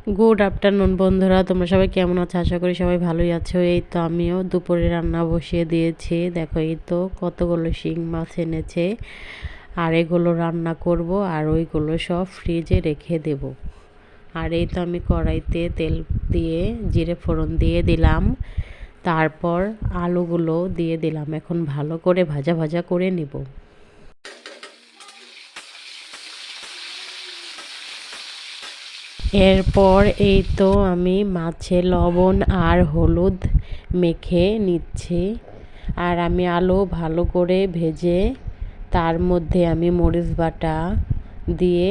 Good afternoon বন্ধুরা, তোমরা সবাই কেমন আছো? আশা করি সবাই ভালোই আছো। এই তো আমিও দুপুরে রান্না বসিয়ে দিয়েছি। দেখো, এই তো কতগুলো শিং মাছ এনেছে, আর এগুলো রান্না করব, আর ওইগুলো সব ফ্রিজে রেখে দেব। আর এই তো আমি কড়াইতে তেল দিয়ে জিরে ফোড়ন দিয়ে দিলাম, তারপর আলুগুলো দিয়ে দিলাম। এখন ভালো করে ভাজা ভাজা করে নেব। এরপর এই তো আমি মাছে লবণ আর হলুদ মেখে নিচ্ছি। আর আমি আলু ভালো করে ভেজে তার মধ্যে আমি মরিচ বাটা দিয়ে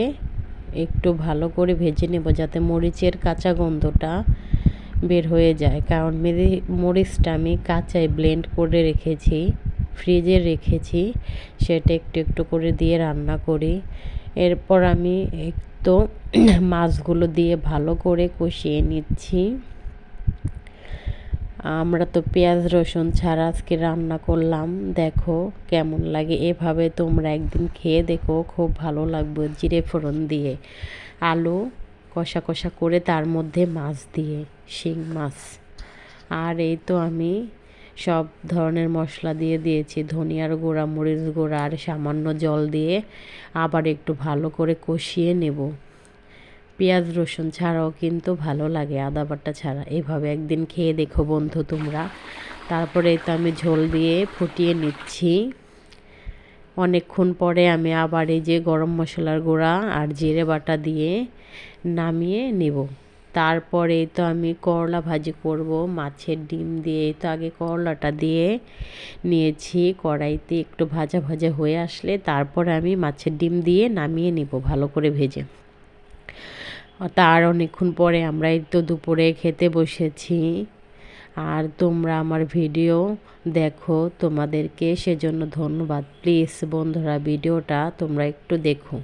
একটু ভালো করে ভেজে নেব, যাতে মরিচের কাঁচা গন্ধটা বের হয়ে যায়। কারণ মরিচটা আমি কাঁচায় ব্লেন্ড করে রেখেছি, ফ্রিজে রেখেছি, সেটা একটু একটু করে দিয়ে রান্না করি। এরপর আমি একটু মাছগুলো দিয়ে ভালো করে কষিয়ে নিচ্ছি। আমরা তো পেঁয়াজ রসুন ছাড়া আজকে রান্না করলাম, দেখো কেমন লাগে। এভাবে তোমরা একদিন খেয়ে দেখো, খুব ভালো লাগবে। জিরে ফোড়ন দিয়ে আলু কষা কষা করে তার মধ্যে মাছ দিয়ে, শিং মাছ। আর এই তো আমি সব ধরনের মশলা দিয়ে দিয়েছি, ধনিয়ার গুঁড়া, মরিচ গুঁড়া, আর সামান্য জল দিয়ে আবার একটু ভালো করে কষিয়ে নেব। পেঁয়াজ রসুন ছাড়াও কিন্তু ভালো লাগে, আদা বাটা ছাড়া। এভাবে একদিন খেয়ে দেখো বন্ধু তোমরা। তারপরে তো আমি ঝোল দিয়ে ফুটিয়ে নিচ্ছি। অনেকক্ষণ পরে আমি আবার এই যে গরম মশলার গুঁড়া আর জিরে বাটা দিয়ে নামিয়ে নেব। তারপরে তো আমি করলা ভাজি করব মাছের ডিম দিয়ে। তো আগে করলাটা দিয়ে নিয়েছি কড়াইতে, একটু ভাজা ভাজা হয়ে আসলে তারপরে আমি মাছের ডিম দিয়ে নামিয়ে নেব ভালো করে ভেজে। তার অনেকক্ষণ পরে আমরা এই তো দুপুরে খেতে বসেছি। আর তোমরা আমার ভিডিও দেখো, তোমাদেরকে সেজন্য ধন্যবাদ। প্লিজ বন্ধুরা, ভিডিওটা তোমরা একটু দেখো।